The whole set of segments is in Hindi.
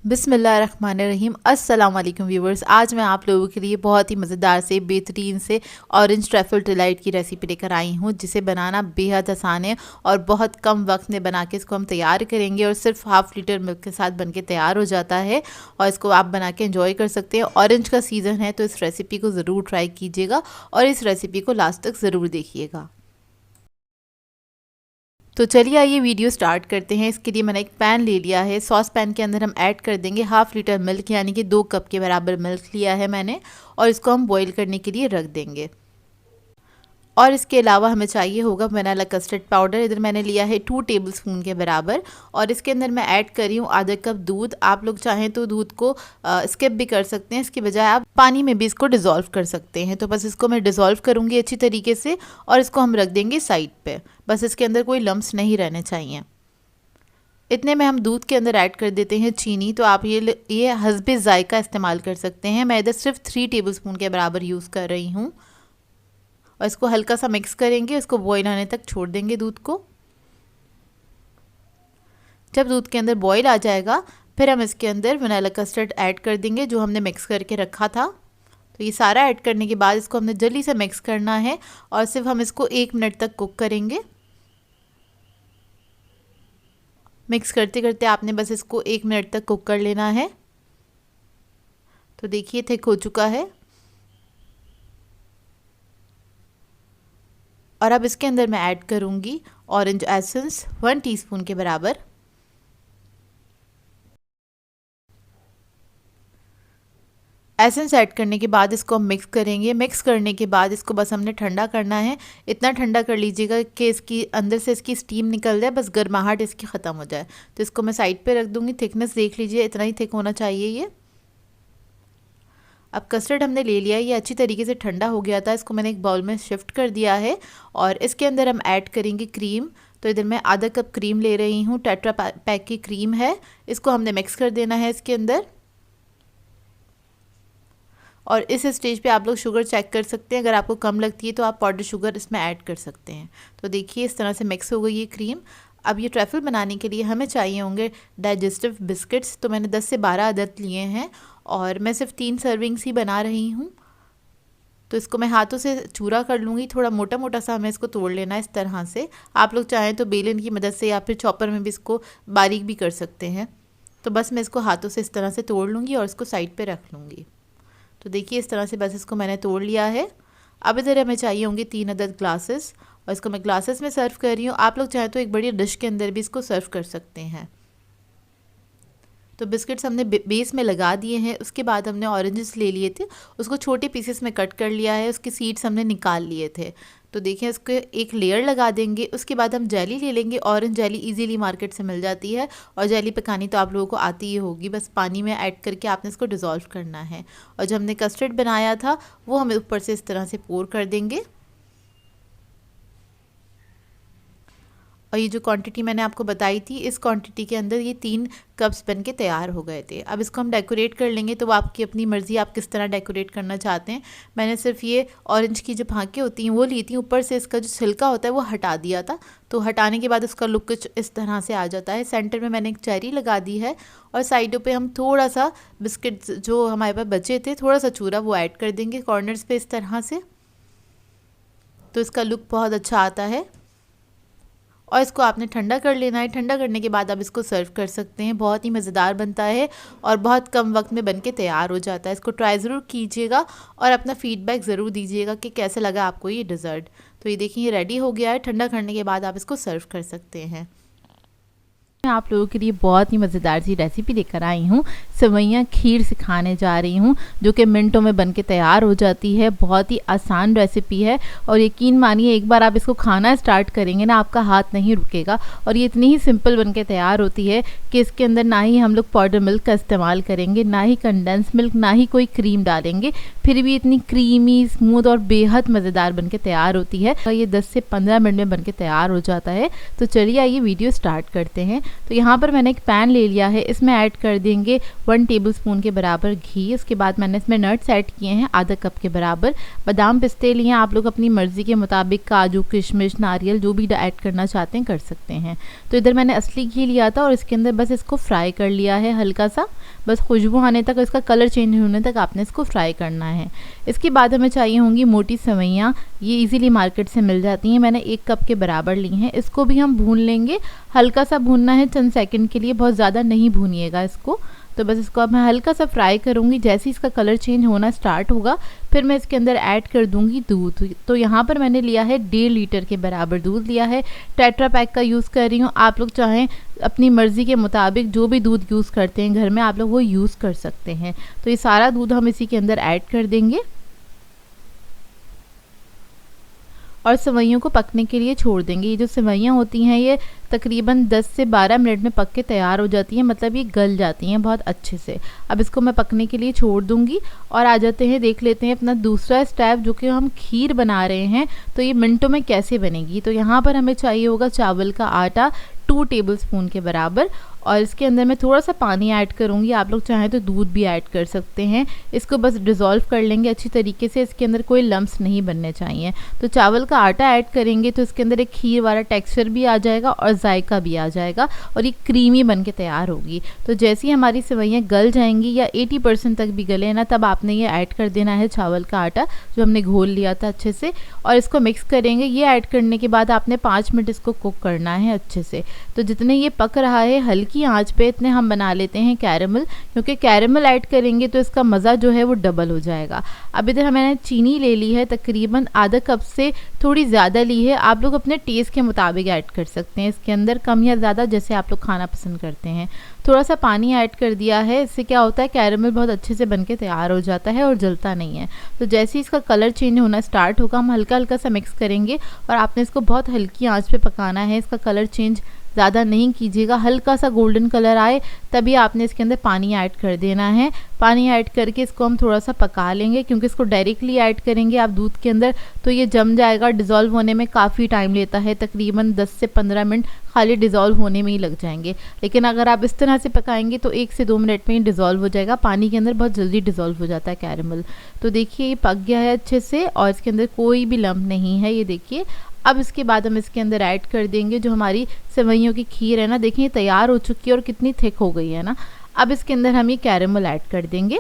बिस्मिल्लाहिर्रहमानिर्रहीम। अस्सलाम वालेकुम व्यूवर्स। आज मैं आप लोगों के लिए बहुत ही मज़ेदार से बेहतरीन से ऑरेंज ट्रैफल डिलाइट की रेसिपी लेकर आई हूँ, जिसे बनाना बेहद आसान है और बहुत कम वक्त में बना के इसको हम तैयार करेंगे और सिर्फ हाफ़ लीटर मिल्क के साथ बन के तैयार हो जाता है और इसको आप बना के एंजॉय कर सकते हैं। ऑरेंज का सीज़न है तो इस रेसिपी को ज़रूर ट्राई कीजिएगा और इस रेसिपी को लास्ट तक ज़रूर देखिएगा। तो चलिए आइए वीडियो स्टार्ट करते हैं। इसके लिए मैंने एक पैन ले लिया है। सॉस पैन के अंदर हम ऐड कर देंगे हाफ़ लीटर मिल्क, यानी कि 2 कप के बराबर मिल्क लिया है मैंने, और इसको हम बॉईल करने के लिए रख देंगे। और इसके अलावा हमें चाहिए होगा वनीला कस्टर्ड पाउडर। इधर मैंने लिया है 2 टेबलस्पून के बराबर, और इसके अंदर मैं ऐड कर रही हूँ आधा कप दूध। आप लोग चाहें तो दूध को स्किप भी कर सकते हैं, इसके बजाय आप पानी में भी इसको डिज़ोल्व कर सकते हैं। तो बस इसको मैं डिज़ोल्व करूँगी अच्छी तरीके से और इसको हम रख देंगे साइड पे। बस इसके अंदर कोई लम्स नहीं रहने चाहिए। इतने में हम दूध के अंदर ऐड कर देते हैं चीनी। तो आप ये हस्बे जायका इस्तेमाल कर सकते हैं। मैं इधर सिर्फ 3 टेबलस्पून के बराबर यूज़ कर रही हूँ और इसको हल्का सा मिक्स करेंगे। इसको बॉईल आने तक छोड़ देंगे दूध को। जब दूध के अंदर बॉईल आ जाएगा फिर हम इसके अंदर वनीला कस्टर्ड ऐड कर देंगे जो हमने मिक्स करके रखा था। तो ये सारा ऐड करने के बाद इसको हमने जल्दी से मिक्स करना है और सिर्फ हम इसको 1 मिनट तक कुक करेंगे। मिक्स करते करते आपने बस इसको 1 मिनट तक कुक कर लेना है। तो देखिए थिक हो चुका है। और अब इसके अंदर मैं ऐड करूँगी ऑरेंज एसेंस 1 टीस्पून के बराबर। एसेंस ऐड करने के बाद इसको हम मिक्स करेंगे। मिक्स करने के बाद इसको बस हमने ठंडा करना है। इतना ठंडा कर लीजिएगा कि इसकी अंदर से इसकी स्टीम निकल जाए, बस गर्माहट इसकी ख़त्म हो जाए। तो इसको मैं साइड पे रख दूँगी। थिकनेस देख लीजिए, इतना ही थिक होना चाहिए ये। अब कस्टर्ड हमने ले लिया है, ये अच्छी तरीके से ठंडा हो गया था। इसको मैंने एक बाउल में शिफ्ट कर दिया है और इसके अंदर हम ऐड करेंगे क्रीम। तो इधर मैं आधा कप क्रीम ले रही हूँ, टेट्रा पैक की क्रीम है। इसको हमने मिक्स कर देना है इसके अंदर। और इस स्टेज पे आप लोग शुगर चेक कर सकते हैं, अगर आपको कम लगती है तो आप पाउडर शुगर इसमें ऐड कर सकते हैं। तो देखिए इस तरह से मिक्स हो गई ये क्रीम। अब ये ट्रैफल बनाने के लिए हमें चाहिए होंगे डाइजेस्टिव बिस्किट्स। तो मैंने 10 से 12 अदद लिए हैं और मैं सिर्फ 3 सर्विंग्स ही बना रही हूँ। तो इसको मैं हाथों से चूरा कर लूँगी। थोड़ा मोटा मोटा सा हमें इसको तोड़ लेना है इस तरह से। आप लोग चाहें तो बेलन की मदद से या फिर चॉपर में भी इसको बारीक भी कर सकते हैं। तो बस मैं इसको हाथों से इस तरह से तोड़ लूँगी और इसको साइड पर रख लूँगी। तो देखिए इस तरह से बस इसको मैंने तोड़ लिया है। अब इधर हमें चाहिए होंगे 3 अदद ग्लासेस और इसको मैं ग्लासेस में सर्व कर रही हूँ। आप लोग चाहें तो एक बड़ी डिश के अंदर भी इसको सर्व कर सकते हैं। तो बिस्किट्स हमने बेस में लगा दिए हैं। उसके बाद हमने ऑरेंजेस ले लिए थे, उसको छोटे पीसेस में कट कर लिया है। उसके सीड्स हमने निकाल लिए थे। तो देखिए इसको एक लेयर लगा देंगे। उसके बाद हम जेली ले लेंगे। ऑरेंज जेली इजीली मार्केट से मिल जाती है और जेली पकानी तो आप लोगों को आती ही होगी। बस पानी में ऐड करके आपने इसको डिज़ोल्व करना है और जो हमने कस्टर्ड बनाया था वो हमें ऊपर से इस तरह से पोर कर देंगे। और ये जो क्वांटिटी मैंने आपको बताई थी, इस क्वांटिटी के अंदर ये 3 कप्स बन के तैयार हो गए थे। अब इसको हम डेकोरेट कर लेंगे। तो वो आपकी अपनी मर्ज़ी, आप किस तरह डेकोरेट करना चाहते हैं। मैंने सिर्फ ये ऑरेंज की जो फांकें होती हैं वो ली थी, ऊपर से इसका जो छिलका होता है वो हटा दिया था। तो हटाने के बाद उसका लुक कुछ इस तरह से आ जाता है। सेंटर में मैंने एक चेरी लगा दी है और साइडों पर हम थोड़ा सा बिस्किट जो हमारे पास बचे थे, थोड़ा सा चूरा, वो ऐड कर देंगे कॉर्नर्स पर इस तरह से। तो इसका लुक बहुत अच्छा आता है और इसको आपने ठंडा कर लेना है। ठंडा करने के बाद आप इसको सर्व कर सकते हैं। बहुत ही मज़ेदार बनता है और बहुत कम वक्त में बन के तैयार हो जाता है। इसको ट्राई ज़रूर कीजिएगा और अपना फ़ीडबैक ज़रूर दीजिएगा कि कैसे लगा आपको ये डिज़र्ट। तो ये देखिए ये रेडी हो गया है। ठंडा करने के बाद आप इसको सर्व कर सकते हैं। मैं आप लोगों के लिए बहुत ही मज़ेदार सी रेसिपी लेकर आई हूँ। सेवइयाँ खीर सिखाने जा रही हूँ जो कि मिनटों में बन के तैयार हो जाती है। बहुत ही आसान रेसिपी है और यकीन मानिए एक बार आप इसको खाना स्टार्ट करेंगे ना, आपका हाथ नहीं रुकेगा। और ये इतनी ही सिंपल बन के तैयार होती है कि इसके अंदर ना ही हम लोग पाउडर मिल्क का इस्तेमाल करेंगे, ना ही कंडेंस मिल्क, ना ही कोई क्रीम डालेंगे, फिर भी इतनी क्रीमी, स्मूथ और बेहद मज़ेदार बन के तैयार होती है। और ये 10 से 15 मिनट में बन के तैयार हो जाता है। तो चलिए आइए वीडियो स्टार्ट करते हैं। तो यहाँ पर मैंने एक पैन ले लिया है, इसमें ऐड कर देंगे 1 टेबलस्पून के बराबर घी। उसके बाद मैंने इसमें नट्स ऐड किए हैं आधा कप के बराबर। बादाम पिस्ते लिए हैं, आप लोग अपनी मर्ज़ी के मुताबिक काजू किशमिश नारियल जो भी ऐड करना चाहते हैं कर सकते हैं। तो इधर मैंने असली घी लिया था और इसके अंदर बस इसको फ्राई कर लिया है हल्का सा, बस खुशबू आने तक, इसका कलर चेंज होने तक आपने इसको फ्राई करना है। इसके बाद हमें चाहिए होंगी मोटी सेवइयाँ, ये इजीली मार्केट से मिल जाती हैं, मैंने 1 कप के बराबर ली हैं। इसको भी हम भून लेंगे, हल्का सा भूनना है चंद सेकंड के लिए, बहुत ज़्यादा नहीं भूनिएगा इसको। तो बस इसको अब मैं हल्का सा फ्राई करूँगी, जैसे ही इसका कलर चेंज होना स्टार्ट होगा फिर मैं इसके अंदर ऐड कर दूँगी दूध। तो यहाँ पर मैंने लिया है 1.5 लीटर के बराबर दूध लिया है, टेट्रा पैक का यूज़ कर रही हूँ। आप लोग चाहें अपनी मर्ज़ी के मुताबिक जो भी दूध यूज़ करते हैं घर में आप लोग वो यूज़ कर सकते हैं। तो ये सारा दूध हम इसी के अंदर ऐड कर देंगे और सेवइयों को पकने के लिए छोड़ देंगे। ये जो सेवइयाँ होती हैं ये तकरीबन 10 से 12 मिनट में पक के तैयार हो जाती हैं, मतलब ये गल जाती हैं बहुत अच्छे से। अब इसको मैं पकने के लिए छोड़ दूंगी और आ जाते हैं, देख लेते हैं अपना दूसरा स्टेप जो कि हम खीर बना रहे हैं, तो ये मिनटों में कैसे बनेगी। तो यहाँ पर हमें चाहिए होगा चावल का आटा 2 टेबलस्पून के बराबर और इसके अंदर मैं थोड़ा सा पानी ऐड करूँगी, आप लोग चाहें तो दूध भी ऐड कर सकते हैं। इसको बस डिज़ोल्व कर लेंगे अच्छी तरीके से, इसके अंदर कोई लम्स नहीं बनने चाहिए। तो चावल का आटा ऐड करेंगे तो इसके अंदर एक खीर वाला टेक्सचर भी आ जाएगा और जायका भी आ जाएगा और ये क्रीमी बन के तैयार होगी। तो जैसे ही हमारी सेवइयाँ गल जाएंगी या 80% तक भी गले ना, तब आपने ये ऐड कर देना है चावल का आटा जो हमने घोल लिया था अच्छे से और इसको मिक्स करेंगे। ये ऐड करने के बाद आपने 5 मिनट इसको कुक करना है अच्छे से। तो जितने ये पक रहा है हल्की आंच पे इतने हम बना लेते हैं कैरेमल, क्योंकि कैरेमल ऐड करेंगे तो इसका मज़ा जो है वो डबल हो जाएगा। अब इधर मैंने चीनी ले ली है, तकरीबन आधा कप से थोड़ी ज़्यादा ली है, आप लोग अपने टेस्ट के मुताबिक ऐड कर सकते हैं इसके अंदर, कम या ज़्यादा जैसे आप लोग खाना पसंद करते हैं। थोड़ा सा पानी ऐड कर दिया है, इससे क्या होता है कैरेमल बहुत अच्छे से बन के तैयार हो जाता है और जलता नहीं है। तो जैसे ही इसका कलर चेंज होना स्टार्ट होगा हम हल्का हल्का सा मिक्स करेंगे और आपने इसको बहुत हल्की आंच पे पकाना है। इसका कलर चेंज ज़्यादा नहीं कीजिएगा, हल्का सा गोल्डन कलर आए तभी आपने इसके अंदर पानी ऐड कर देना है। पानी ऐड करके इसको हम थोड़ा सा पका लेंगे, क्योंकि इसको डायरेक्टली ऐड करेंगे आप दूध के अंदर तो ये जम जाएगा, डिज़ोल्व होने में काफ़ी टाइम लेता है, तकरीबन 10 से 15 मिनट खाली डिज़ोल्व होने में ही लग जाएंगे। लेकिन अगर आप इस तरह से पकाएंगे तो 1 से 2 मिनट में ही डिज़ोल्व हो जाएगा, पानी के अंदर बहुत जल्दी डिज़ोल्व हो जाता है कैरेमल। तो देखिए ये पक गया है अच्छे से और इसके अंदर कोई भी लम्प नहीं है, ये देखिए। अब इसके बाद हम इसके अंदर ऐड कर देंगे जो हमारी सेवइयों की खीर है ना, देखिए तैयार हो चुकी है और कितनी थिक हो गई है ना। अब इसके अंदर हम ये कैरेमल ऐड कर देंगे।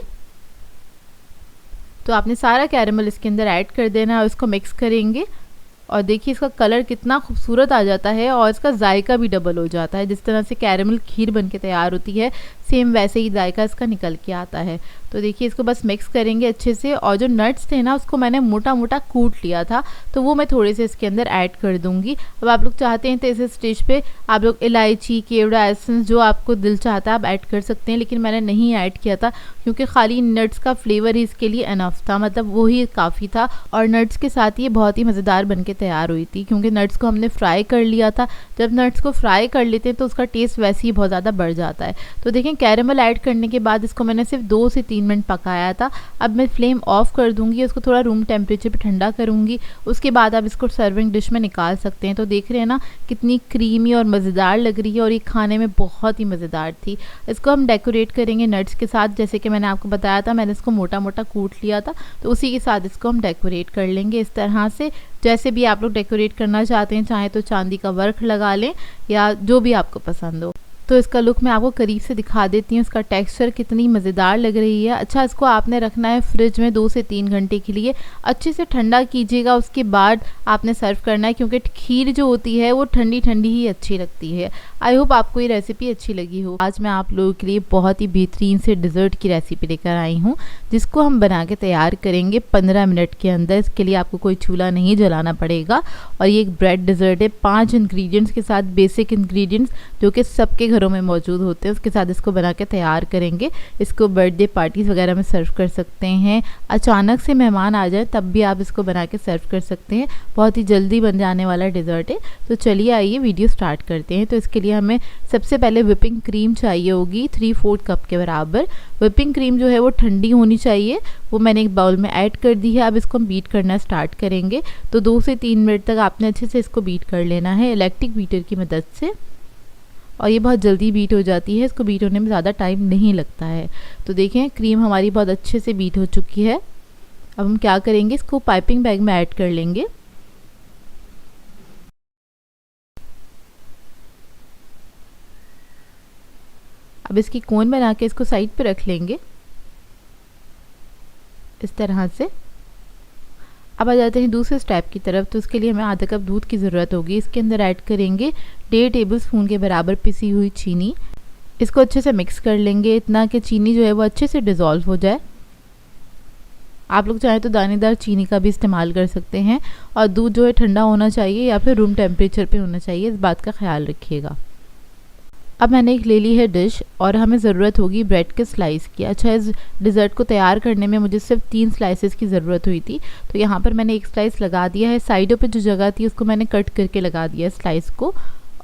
तो आपने सारा कैरेमल इसके अंदर ऐड कर देना और इसको मिक्स करेंगे और देखिए इसका कलर कितना खूबसूरत आ जाता है और इसका जायका भी डबल हो जाता है। जिस तरह से कैरेमल खीर बन के तैयार होती है सेम वैसे ही जायका इसका निकल के आता है। तो देखिए इसको बस मिक्स करेंगे अच्छे से और जो नट्स थे ना उसको मैंने मोटा मोटा कूट लिया था तो वो मैं थोड़े से इसके अंदर ऐड कर दूंगी। अब आप लोग चाहते हैं तो इस स्टेज पे आप लोग इलायची केवड़ा एसेंस जो आपको दिल चाहता है आप ऐड कर सकते हैं, लेकिन मैंने नहीं ऐड किया था क्योंकि खाली नट्स का फ्लेवर ही इसके लिए इनफ था, मतलब वो ही काफ़ी था। और नट्स के साथ ये बहुत ही मज़ेदार बन के तैयार हुई थी क्योंकि नट्स को हमने फ्राई कर लिया था। जब नट्स को फ्राई कर लेते हैं तो उसका टेस्ट वैसे ही बहुत ज़्यादा बढ़ जाता है। तो देखें कैरेमल ऐड करने के बाद इसको मैंने सिर्फ 2 से 3 मिनट पकाया था। अब मैं फ्लेम ऑफ कर दूंगी, उसको थोड़ा रूम टेम्परेचर पे ठंडा करूंगी, उसके बाद आप इसको सर्विंग डिश में निकाल सकते हैं। तो देख रहे हैं ना कितनी क्रीमी और मज़ेदार लग रही है और ये खाने में बहुत ही मज़ेदार थी। इसको हम डेकोरेट करेंगे नट्स के साथ, जैसे कि मैंने आपको बताया था मैंने इसको मोटा मोटा कूट लिया था तो उसी के साथ इसको हम डेकोरेट कर लेंगे इस तरह से। जैसे भी आप लोग डेकोरेट करना चाहते हैं, चाहे तो चांदी का वर्क लगा लें या जो भी आपको पसंद हो। तो इसका लुक मैं आपको करीब से दिखा देती हूँ, इसका टेक्सचर कितनी मज़ेदार लग रही है। अच्छा इसको आपने रखना है फ्रिज में 2 से 3 घंटे के लिए, अच्छे से ठंडा कीजिएगा, उसके बाद आपने सर्व करना है क्योंकि खीर जो होती है वो ठंडी ठंडी ही अच्छी लगती है। आई होप आपको ये रेसिपी अच्छी लगी हो। आज मैं आप लोगों के लिए बहुत ही बेहतरीन से डिज़र्ट की रेसिपी लेकर आई हूँ जिसको हम बना के तैयार करेंगे 15 मिनट के अंदर। इसके लिए आपको कोई चूल्हा नहीं जलाना पड़ेगा और ये एक ब्रेड डिज़र्ट है 5 इंग्रेडिएंट्स के साथ, बेसिक इंग्रेडिएंट्स जो कि सबके घरों में मौजूद होते हैं, उसके साथ इसको बना के तैयार करेंगे। इसको बर्थडे पार्टीज वगैरह में सर्व कर सकते हैं, अचानक से मेहमान आ जाए तब भी आप इसको बना के सर्व कर सकते हैं। बहुत ही जल्दी बन जाने वाला डिज़र्ट है। तो चलिए आइए वीडियो स्टार्ट करते हैं। तो इसके लिए हमें सबसे पहले विपिंग क्रीम चाहिए होगी 3/4 कप के बराबर। विपिंग क्रीम जो है वो ठंडी होनी चाहिए, वो मैंने एक बाउल में ऐड कर दी है। अब इसको हम बीट करना स्टार्ट करेंगे। तो 2 से 3 मिनट तक आपने अच्छे से इसको बीट कर लेना है इलेक्ट्रिक बीटर की मदद से। और ये बहुत जल्दी बीट हो जाती है, इसको बीट होने में ज़्यादा टाइम नहीं लगता है। तो देखें क्रीम हमारी बहुत अच्छे से बीट हो चुकी है। अब हम क्या करेंगे, इसको पाइपिंग बैग में ऐड कर लेंगे। अब इसकी कोन बना के इसको साइड पे रख लेंगे इस तरह से। अब आ जाते हैं दूसरे स्टेप की तरफ। तो उसके लिए हमें आधा कप दूध की ज़रूरत होगी। इसके अंदर ऐड करेंगे 1.5 टेबलस्पून के बराबर पिसी हुई चीनी। इसको अच्छे से मिक्स कर लेंगे, इतना कि चीनी जो है वो अच्छे से डिज़ोल्व हो जाए। आप लोग चाहें तो दानेदार चीनी का भी इस्तेमाल कर सकते हैं। और दूध जो है ठंडा होना चाहिए या फिर रूम टेम्परेचर पे होना चाहिए, इस बात का ख्याल रखिएगा। अब मैंने एक ले ली है डिश और हमें ज़रूरत होगी ब्रेड के स्लाइस की। अच्छा, इस डिज़र्ट को तैयार करने में मुझे सिर्फ 3 स्लाइसेस की ज़रूरत हुई थी। तो यहाँ पर मैंने एक स्लाइस लगा दिया है, साइडों पे जो जगह थी उसको मैंने कट करके लगा दिया है स्लाइस को।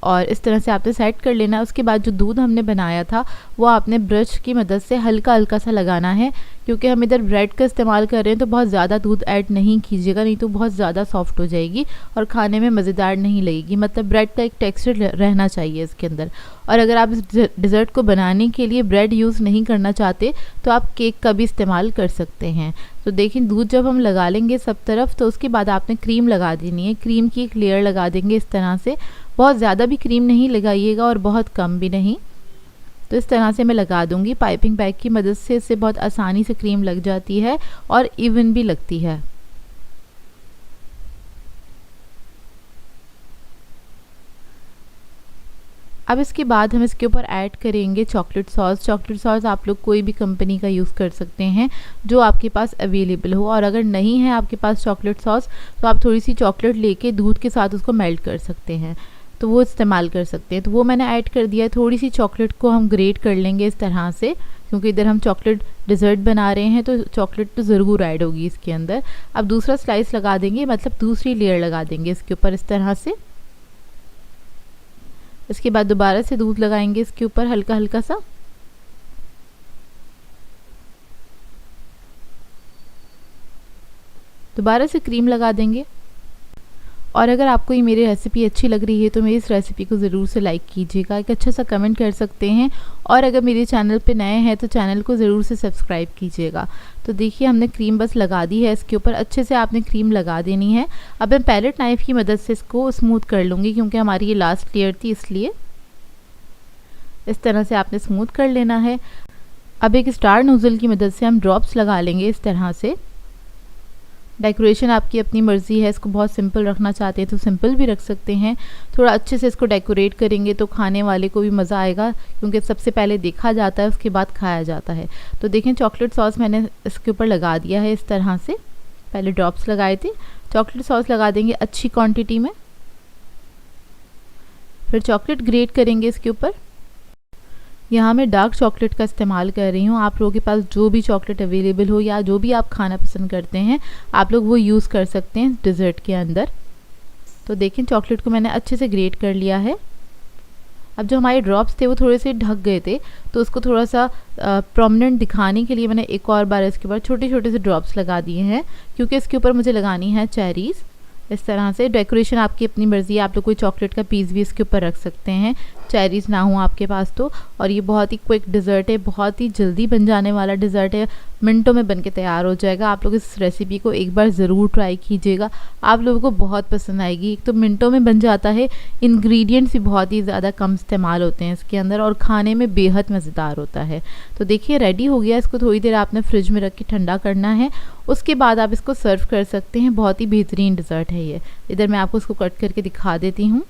और इस तरह से आपने सेट कर लेना है। उसके बाद जो दूध हमने बनाया था वो आपने ब्रश की मदद से हल्का हल्का सा लगाना है, क्योंकि हम इधर ब्रेड का इस्तेमाल कर रहे हैं तो बहुत ज़्यादा दूध ऐड नहीं कीजिएगा, नहीं तो बहुत ज़्यादा सॉफ्ट हो जाएगी और खाने में मज़ेदार नहीं लगेगी। मतलब ब्रेड का एक टेक्सचर रहना चाहिए इसके अंदर। और अगर आप इस डिज़र्ट को बनाने के लिए ब्रेड यूज़ नहीं करना चाहते तो आप केक का भी इस्तेमाल कर सकते हैं। तो देखिए दूध जब हम लगा लेंगे सब तरफ, तो उसके बाद आपने क्रीम लगा देनी है। क्रीम की एक लेयर लगा देंगे इस तरह से। बहुत ज़्यादा भी क्रीम नहीं लगाइएगा और बहुत कम भी नहीं। तो इस तरह से मैं लगा दूंगी। पाइपिंग बैग की मदद से इससे बहुत आसानी से क्रीम लग जाती है और इवन भी लगती है। अब इसके बाद हम इसके ऊपर ऐड करेंगे चॉकलेट सॉस। चॉकलेट सॉस आप लोग कोई भी कंपनी का यूज़ कर सकते हैं जो आपके पास अवेलेबल हो। और अगर नहीं है आपके पास चॉकलेट सॉस तो आप थोड़ी सी चॉकलेट लेके दूध के साथ उसको मेल्ट कर सकते हैं, तो वो इस्तेमाल कर सकते हैं। तो वो मैंने ऐड कर दिया है। थोड़ी सी चॉकलेट को हम ग्रेट कर लेंगे इस तरह से, क्योंकि इधर हम चॉकलेट डिज़र्ट बना रहे हैं तो चॉकलेट तो ज़रूर ऐड होगी इसके अंदर। अब दूसरा स्लाइस लगा देंगे, मतलब दूसरी लेयर लगा देंगे इसके ऊपर इस तरह से। इसके बाद दोबारा से दूध लगाएंगे इसके ऊपर हल्का हल्का सा। दोबारा से क्रीम लगा देंगे। और अगर आपको ये मेरी रेसिपी अच्छी लग रही है तो मेरी इस रेसिपी को ज़रूर से लाइक कीजिएगा, एक अच्छा सा कमेंट कर सकते हैं। और अगर मेरे चैनल पे नए हैं तो चैनल को ज़रूर से सब्सक्राइब कीजिएगा। तो देखिए हमने क्रीम बस लगा दी है इसके ऊपर, अच्छे से आपने क्रीम लगा देनी है। अब मैं पैलेट नाइफ़ की मदद से इसको स्मूथ कर लूँगी, क्योंकि हमारी ये लास्ट लेयर थी इसलिए। इस तरह से आपने स्मूथ कर लेना है। अब एक स्टार नोज़ल की मदद से हम ड्रॉप्स लगा लेंगे इस तरह से। डेकोरेशन आपकी अपनी मर्ज़ी है, इसको बहुत सिंपल रखना चाहते हैं तो सिंपल भी रख सकते हैं। थोड़ा अच्छे से इसको डेकोरेट करेंगे तो खाने वाले को भी मज़ा आएगा, क्योंकि सबसे पहले देखा जाता है उसके बाद खाया जाता है। तो देखें चॉकलेट सॉस मैंने इसके ऊपर लगा दिया है इस तरह से। पहले ड्रॉप्स लगाए थे, चॉकलेट सॉस लगा देंगे अच्छी क्वांटिटी में। फिर चॉकलेट ग्रेट करेंगे इसके ऊपर। यहाँ मैं डार्क चॉकलेट का इस्तेमाल कर रही हूँ। आप लोगों के पास जो भी चॉकलेट अवेलेबल हो या जो भी आप खाना पसंद करते हैं आप लोग वो यूज़ कर सकते हैं डिज़र्ट के अंदर। तो देखें चॉकलेट को मैंने अच्छे से ग्रेट कर लिया है। अब जो हमारे ड्रॉप्स थे वो थोड़े से ढक गए थे, तो उसको थोड़ा सा प्रोमिनेंट दिखाने के लिए मैंने एक और बार इसके ऊपर छोटे छोटे से ड्रॉप्स लगा दिए हैं, क्योंकि इसके ऊपर मुझे लगानी है चेरीज़। इस तरह से डेकोरेशन आपकी अपनी मर्ज़ी है, आप लोग कोई चॉकलेट का पीस भी इसके ऊपर रख सकते हैं, चेरीज़ ना हो आपके पास तो। और ये बहुत ही क्विक डिज़र्ट है, बहुत ही जल्दी बन जाने वाला डिज़र्ट है, मिनटों में बन के तैयार हो जाएगा। आप लोग इस रेसिपी को एक बार ज़रूर ट्राई कीजिएगा, आप लोगों को बहुत पसंद आएगी। एक तो मिनटों में बन जाता है, इंग्रेडिएंट्स भी बहुत ही ज़्यादा कम इस्तेमाल होते हैं इसके अंदर और खाने में बेहद मज़ेदार होता है। तो देखिए रेडी हो गया। इसको थोड़ी देर आपने फ्रिज में रख के ठंडा करना है, उसके बाद आप इसको सर्व कर सकते हैं। बहुत ही बेहतरीन डिज़र्ट है ये। इधर मैं आपको इसको कट करके दिखा देती हूँ।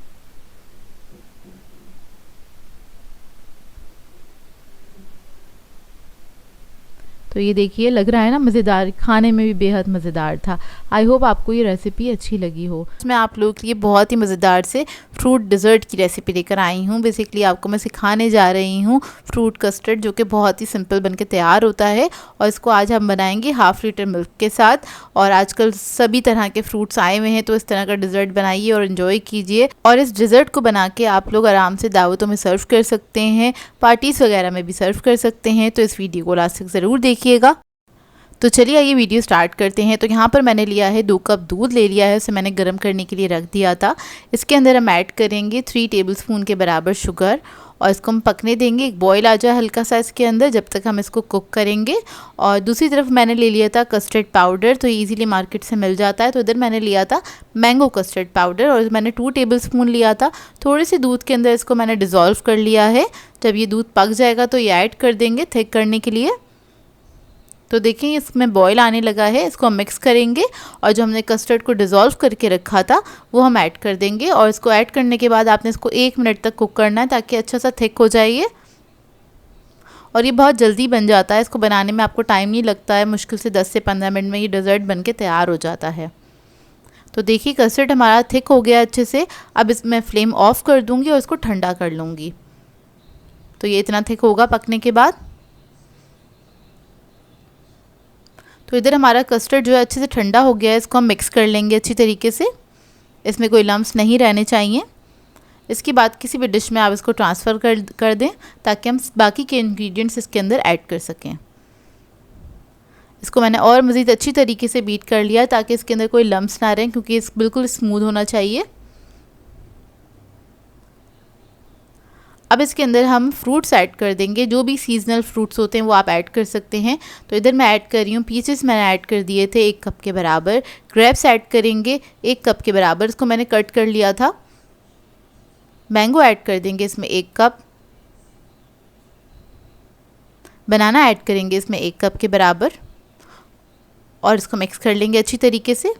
तो ये देखिए लग रहा है ना मज़ेदार, खाने में भी बेहद मज़ेदार था। आई होप आपको ये रेसिपी अच्छी लगी हो। मैं आप लोगों के लिए बहुत ही मज़ेदार से फ्रूट डिज़र्ट की रेसिपी लेकर आई हूँ। बेसिकली आपको मैं सिखाने जा रही हूँ फ्रूट कस्टर्ड, जो कि बहुत ही सिंपल बनके तैयार होता है। और इसको आज हम बनाएंगे 1/2 लीटर मिल्क के साथ। और आजकल सभी तरह के फ्रूट्स आए हुए हैं, तो इस तरह का डिज़र्ट बनाइए और इन्जॉय कीजिए। और इस डिज़र्ट को बना के आप लोग आराम से दावतों में सर्व कर सकते हैं, पार्टीज़ वगैरह में भी सर्व कर सकते हैं। तो इस वीडियो को लास्ट तक ज़रूर देखिएगा। तो चलिए आइए वीडियो स्टार्ट करते हैं। तो यहाँ पर मैंने लिया है 2 कप दूध ले लिया है, उसे मैंने गर्म करने के लिए रख दिया था। इसके अंदर हम ऐड करेंगे 3 टेबलस्पून के बराबर शुगर और इसको हम पकने देंगे, एक बॉईल आ जाए हल्का सा इसके अंदर, जब तक हम इसको कुक करेंगे। और दूसरी तरफ मैंने ले लिया था कस्टर्ड पाउडर, तो ईज़िली मार्केट से मिल जाता है। तो इधर मैंने लिया था मैंगो कस्टर्ड पाउडर और मैंने 2 टेबलस्पून लिया था। थोड़े से दूध के अंदर इसको मैंने डिज़ोल्व कर लिया है। जब ये दूध पक जाएगा तो ये ऐड कर देंगे थिक करने के लिए। तो देखिए इसमें बॉईल आने लगा है, इसको हम मिक्स करेंगे और जो हमने कस्टर्ड को डिज़ोल्व करके रखा था वो हम ऐड कर देंगे। और इसको ऐड करने के बाद आपने इसको 1 मिनट तक कुक करना है ताकि अच्छा सा थिक हो जाए ये। और ये बहुत जल्दी बन जाता है, इसको बनाने में आपको टाइम नहीं लगता है, मुश्किल से 10 से 15 मिनट में ये डेज़र्ट बन के तैयार हो जाता है। तो देखिए कस्टर्ड हमारा थिक हो गया अच्छे से। अब इसमें फ्लेम ऑफ कर दूँगी और इसको ठंडा कर लूँगी। तो ये इतना थिक होगा पकने के बाद। तो इधर हमारा कस्टर्ड जो है अच्छे से ठंडा हो गया है, इसको हम मिक्स कर लेंगे अच्छी तरीके से। इसमें कोई लम्स नहीं रहने चाहिए। इसके बाद किसी भी डिश में आप इसको ट्रांसफ़र कर दें ताकि हम बाकी के इंग्रेडिएंट्स इसके अंदर ऐड कर सकें। इसको मैंने और मज़ीद अच्छी तरीके से बीट कर लिया ताकि इसके अंदर कोई लम्स ना रहें, क्योंकि इस बिल्कुल स्मूथ होना चाहिए। अब इसके अंदर हम फ्रूट्स ऐड कर देंगे, जो भी सीजनल फ्रूट्स होते हैं वो आप ऐड कर सकते हैं। तो इधर मैं ऐड कर रही हूँ पीचेस, मैंने ऐड कर दिए थे 1 कप के बराबर। ग्रेप्स ऐड करेंगे 1 कप के बराबर, इसको मैंने कट कर लिया था। मैंगो ऐड कर देंगे इसमें 1 कप। बनाना ऐड करेंगे इसमें 1 कप के बराबर और इसको मिक्स कर लेंगे अच्छी तरीके से।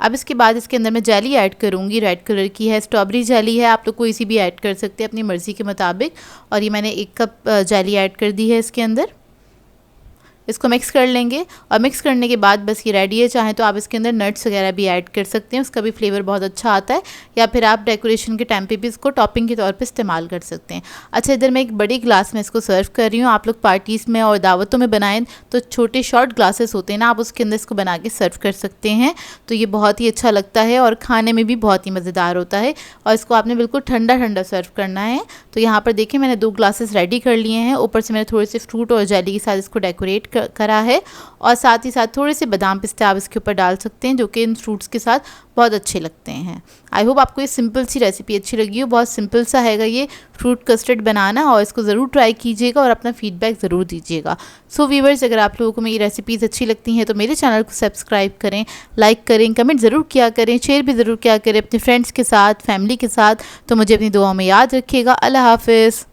अब इसके बाद इसके अंदर मैं जेली ऐड करूँगी, रेड कलर की है, स्ट्रॉबेरी जेली है, आप लोग कोई सी भी ऐड कर सकते हैं अपनी मर्ज़ी के मुताबिक। और ये मैंने 1 कप जेली ऐड कर दी है इसके अंदर। इसको मिक्स कर लेंगे और मिक्स करने के बाद बस ये रेडी है। चाहें तो आप इसके अंदर नट्स वगैरह भी ऐड कर सकते हैं, उसका भी फ्लेवर बहुत अच्छा आता है। या फिर आप डेकोरेशन के टाइम पे भी इसको टॉपिंग के तौर पे इस्तेमाल कर सकते हैं। अच्छा, इधर मैं एक बड़ी ग्लास में इसको सर्व कर रही हूँ। आप लोग पार्टीज़ में और दावतों में बनाएं तो छोटे शॉर्ट ग्लासेस होते हैं ना, आप उसके अंदर इसको बना के सर्व कर सकते हैं। तो ये बहुत ही अच्छा लगता है और खाने में भी बहुत ही मज़ेदार होता है। और इसको आपने बिल्कुल ठंडा ठंडा सर्व करना है। तो यहाँ पर देखिए मैंने 2 ग्लासेस रेडी कर लिए हैं। ऊपर से मैंने थोड़े से फ्रूट और जेली के साथ इसको डेकोरेट करा है और साथ ही साथ थोड़े से बादाम पिस्ते आप इसके ऊपर डाल सकते हैं, जो कि इन फ्रूट्स के साथ बहुत अच्छे लगते हैं। आई होप आपको ये सिंपल सी रेसिपी अच्छी लगी हो। बहुत सिंपल सा हैगा ये फ्रूट कस्टर्ड बनाना, और इसको ज़रूर ट्राई कीजिएगा और अपना फीडबैक ज़रूर दीजिएगा। सो व्यूअर्स, अगर आप लोगों को मेरी रेसिपीज़ अच्छी लगती हैं तो मेरे चैनल को सब्सक्राइब करें, लाइक करें, कमेंट ज़रूर किया करें, शेयर भी ज़रूर किया करें अपने फ्रेंड्स के साथ, फैमिली के साथ। तो मुझे अपनी दुआओं में याद रखिएगा। अल्लाह हाफ़िज़।